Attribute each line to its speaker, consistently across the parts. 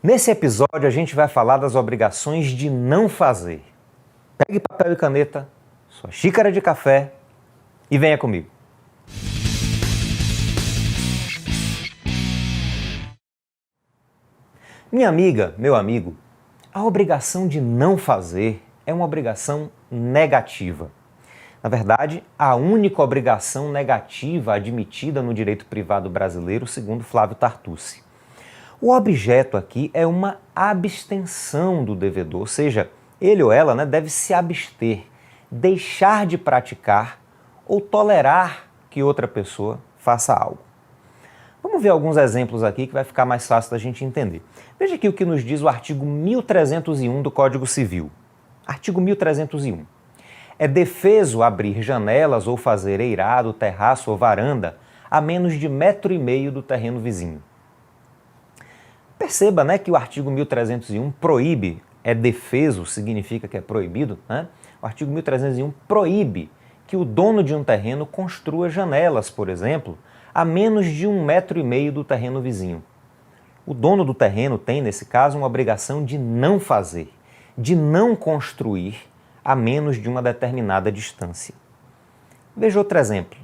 Speaker 1: Nesse episódio a gente vai falar das obrigações de não fazer. Pegue papel e caneta, sua xícara de café e venha comigo. Minha amiga, meu amigo, a obrigação de não fazer é uma obrigação negativa. Na verdade, a única obrigação negativa admitida no direito privado brasileiro, segundo Flávio Tartucci. O objeto aqui é uma abstenção do devedor, ou seja, ele ou ela deve se abster, deixar de praticar ou tolerar que outra pessoa faça algo. Vamos ver alguns exemplos aqui que vai ficar mais fácil da gente entender. Veja aqui o que nos diz o artigo 1301 do Código Civil. Artigo 1301. É defeso abrir janelas ou fazer eirado, terraço ou varanda a menos de 1,5 m do terreno vizinho. Perceba, que o artigo 1301 proíbe, é defeso, significa que é proibido, O artigo 1301 proíbe que o dono de um terreno construa janelas, por exemplo, a menos de 1,5 m do terreno vizinho. O dono do terreno tem, nesse caso, uma obrigação de não fazer, de não construir a menos de uma determinada distância. Veja outro exemplo,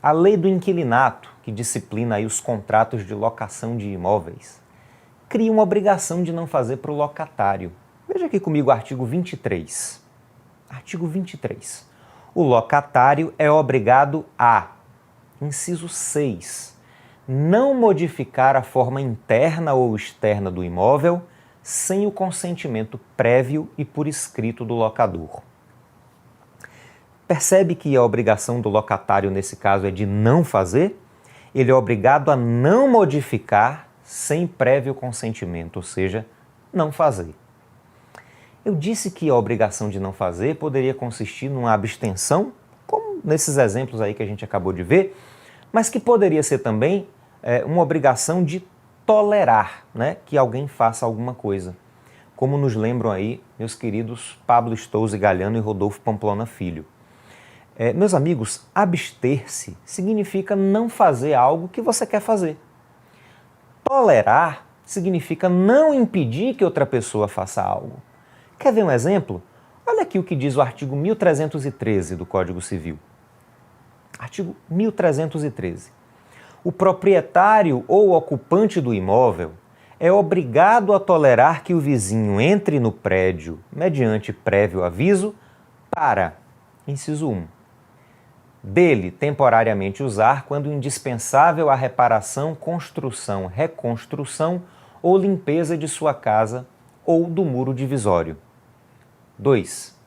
Speaker 1: A lei do inquilinato, que disciplina aí os contratos de locação de imóveis, cria uma obrigação de não fazer para o locatário. Veja aqui comigo o artigo 23. Artigo 23. O locatário é obrigado a, inciso 6, não modificar a forma interna ou externa do imóvel sem o consentimento prévio e por escrito do locador. Percebe que a obrigação do locatário nesse caso é de não fazer? Ele é obrigado a não modificar sem prévio consentimento, ou seja, não fazer. Eu disse que a obrigação de não fazer poderia consistir numa abstenção, como nesses exemplos aí que a gente acabou de ver, mas que poderia ser também uma obrigação de tolerar, que alguém faça alguma coisa, como nos lembram aí meus queridos Pablo Stouze Galiano e Rodolfo Pamplona Filho. Meus amigos, abster-se significa não fazer algo que você quer fazer. Tolerar significa não impedir que outra pessoa faça algo. Quer ver um exemplo? Olha aqui o que diz o artigo 1313 do Código Civil. Artigo 1313. O proprietário ou ocupante do imóvel é obrigado a tolerar que o vizinho entre no prédio mediante prévio aviso para, inciso 1, dele temporariamente usar quando indispensável à reparação, construção, reconstrução ou limpeza de sua casa ou do muro divisório. 2.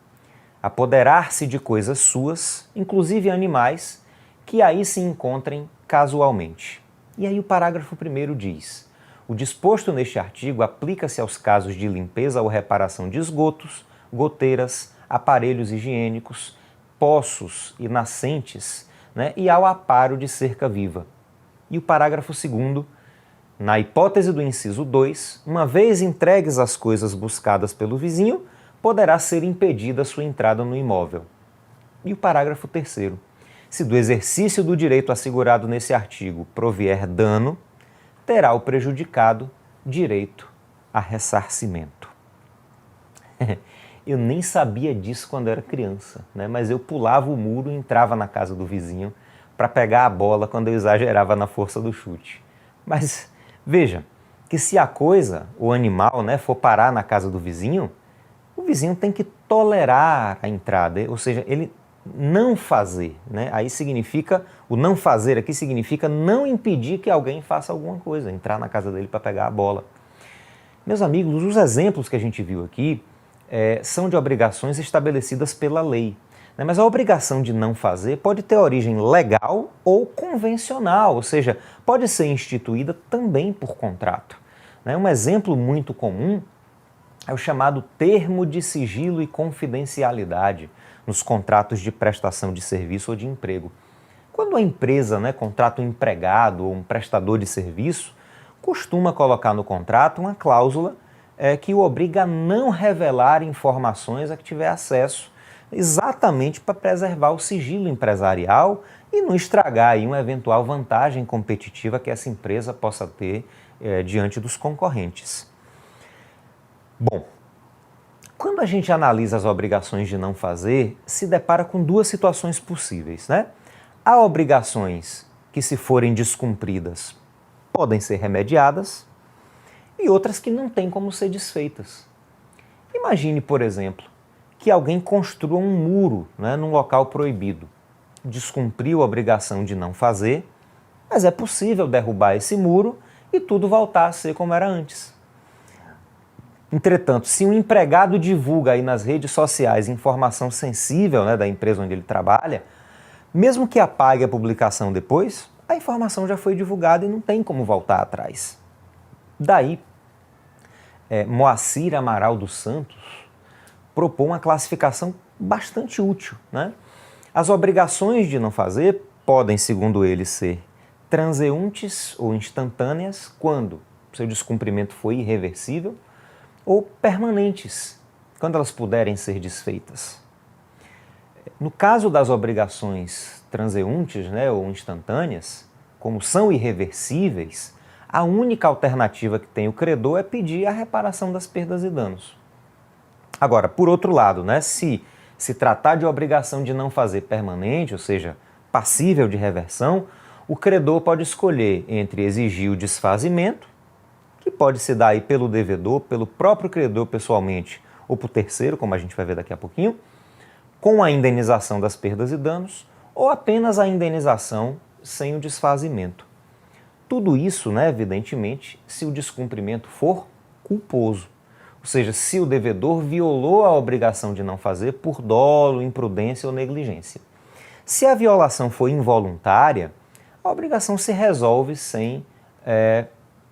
Speaker 1: Apoderar-se de coisas suas, inclusive animais, que aí se encontrem casualmente. E aí o parágrafo 1º diz: o disposto neste artigo aplica-se aos casos de limpeza ou reparação de esgotos, goteiras, aparelhos higiênicos, poços e nascentes, e ao aparo de cerca viva. E o parágrafo 2º, na hipótese do inciso 2, uma vez entregues as coisas buscadas pelo vizinho, poderá ser impedida sua entrada no imóvel. E o parágrafo 3º, se do exercício do direito assegurado nesse artigo provier dano, terá o prejudicado direito a ressarcimento. Eu nem sabia disso quando era criança, mas eu pulava o muro e entrava na casa do vizinho para pegar a bola quando eu exagerava na força do chute. Mas veja que se a coisa, o animal, for parar na casa do vizinho, o vizinho tem que tolerar a entrada, ou seja, ele não fazer. Aí significa, o não fazer aqui significa não impedir que alguém faça alguma coisa, entrar na casa dele para pegar a bola. Meus amigos, os exemplos que a gente viu aqui são de obrigações estabelecidas pela lei. Mas a obrigação de não fazer pode ter origem legal ou convencional, ou seja, pode ser instituída também por contrato. Um exemplo muito comum é o chamado termo de sigilo e confidencialidade nos contratos de prestação de serviço ou de emprego. Quando a empresa contrata um empregado ou um prestador de serviço, costuma colocar no contrato uma cláusula que o obriga a não revelar informações a que tiver acesso, exatamente para preservar o sigilo empresarial e não estragar aí uma eventual vantagem competitiva que essa empresa possa ter diante dos concorrentes. Bom, quando a gente analisa as obrigações de não fazer, se depara com duas situações possíveis, né? Há obrigações que, se forem descumpridas, podem ser remediadas e outras que não têm como ser desfeitas. Imagine, por exemplo, que alguém construa um muro, né, num local proibido. Descumpriu a obrigação de não fazer, mas é possível derrubar esse muro e tudo voltar a ser como era antes. Entretanto, se um empregado divulga aí nas redes sociais informação sensível, né, da empresa onde ele trabalha, mesmo que apague a publicação depois, a informação já foi divulgada e não tem como voltar atrás. Daí, Moacir Amaral dos Santos propõe uma classificação bastante útil, né? As obrigações de não fazer podem, segundo ele, ser transeuntes ou instantâneas, quando seu descumprimento foi irreversível, ou permanentes, quando elas puderem ser desfeitas. No caso das obrigações transeuntes, né, ou instantâneas, como são irreversíveis, a única alternativa que tem o credor é pedir a reparação das perdas e danos. Agora, por outro lado, né, se tratar de obrigação de não fazer permanente, ou seja, passível de reversão, o credor pode escolher entre exigir o desfazimento, que pode se dar aí pelo devedor, pelo próprio credor pessoalmente, ou por terceiro, como a gente vai ver daqui a pouquinho, com a indenização das perdas e danos, ou apenas a indenização sem o desfazimento. Tudo isso, né, evidentemente, se o descumprimento for culposo. Ou seja, se o devedor violou a obrigação de não fazer por dolo, imprudência ou negligência. Se a violação for involuntária, a obrigação se resolve sem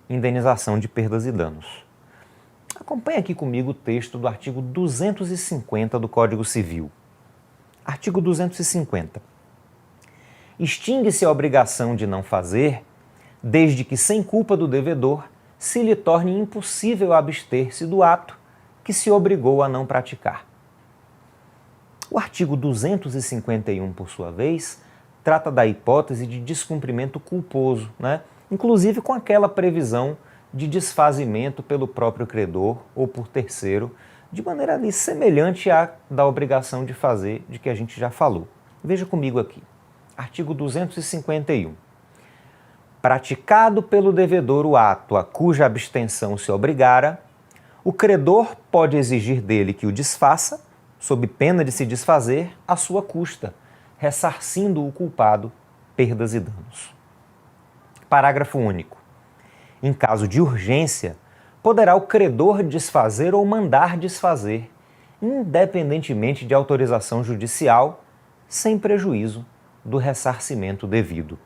Speaker 1: indenização de perdas e danos. Acompanhe aqui comigo o texto do artigo 250 do Código Civil. Artigo 250. Extingue-se a obrigação de não fazer, desde que, sem culpa do devedor, se lhe torne impossível abster-se do ato que se obrigou a não praticar. O artigo 251, por sua vez, trata da hipótese de descumprimento culposo, né? Inclusive com aquela previsão de desfazimento pelo próprio credor ou por terceiro, de maneira ali semelhante à da obrigação de fazer, de que a gente já falou. Veja comigo aqui. Artigo 251. Praticado pelo devedor o ato a cuja abstenção se obrigara, o credor pode exigir dele que o desfaça, sob pena de se desfazer, à sua custa, ressarcindo o culpado perdas e danos. Parágrafo único. Em caso de urgência, poderá o credor desfazer ou mandar desfazer, independentemente de autorização judicial, sem prejuízo do ressarcimento devido.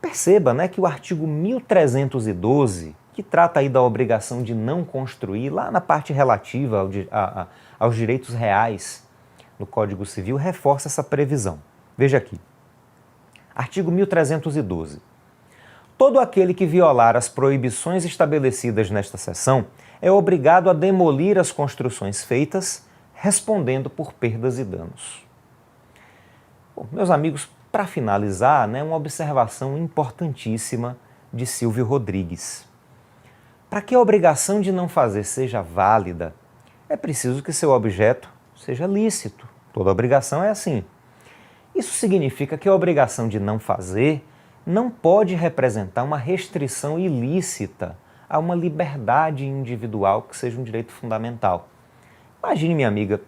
Speaker 1: Perceba, né, que o artigo 1312, que trata aí da obrigação de não construir, lá na parte relativa aos direitos reais no Código Civil, reforça essa previsão. Veja aqui. Artigo 1312. Todo aquele que violar as proibições estabelecidas nesta seção é obrigado a demolir as construções feitas, respondendo por perdas e danos. Bom, meus amigos, para finalizar, né, uma observação importantíssima de Silvio Rodrigues. Para que a obrigação de não fazer seja válida, é preciso que seu objeto seja lícito. Toda obrigação é assim. Isso significa que a obrigação de não fazer não pode representar uma restrição ilícita a uma liberdade individual que seja um direito fundamental. Imagine, minha amiga,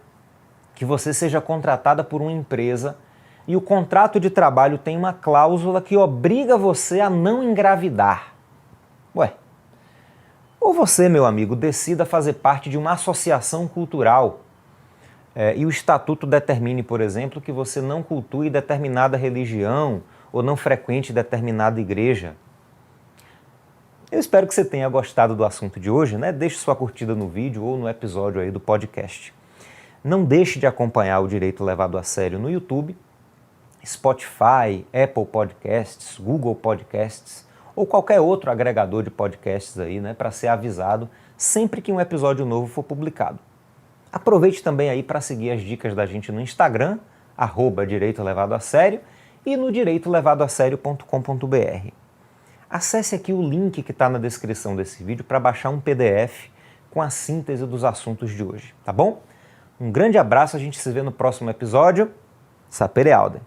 Speaker 1: que você seja contratada por uma empresa e o contrato de trabalho tem uma cláusula que obriga você a não engravidar. Ué, ou você, meu amigo, decida fazer parte de uma associação cultural e o estatuto determine, por exemplo, que você não cultue determinada religião ou não frequente determinada igreja. Eu espero que você tenha gostado do assunto de hoje, né? Deixe sua curtida no vídeo ou no episódio aí do podcast. Não deixe de acompanhar o Direito Levado a Sério no YouTube, Spotify, Apple Podcasts, Google Podcasts ou qualquer outro agregador de podcasts aí, né, para ser avisado sempre que um episódio novo for publicado. Aproveite também aí para seguir as dicas da gente no Instagram, @Direito Levado a Sério, e no direitolevadoaserio.com.br. Acesse aqui o link que está na descrição desse vídeo para baixar um PDF com a síntese dos assuntos de hoje, tá bom? Um grande abraço, a gente se vê no próximo episódio. Sapere Aude!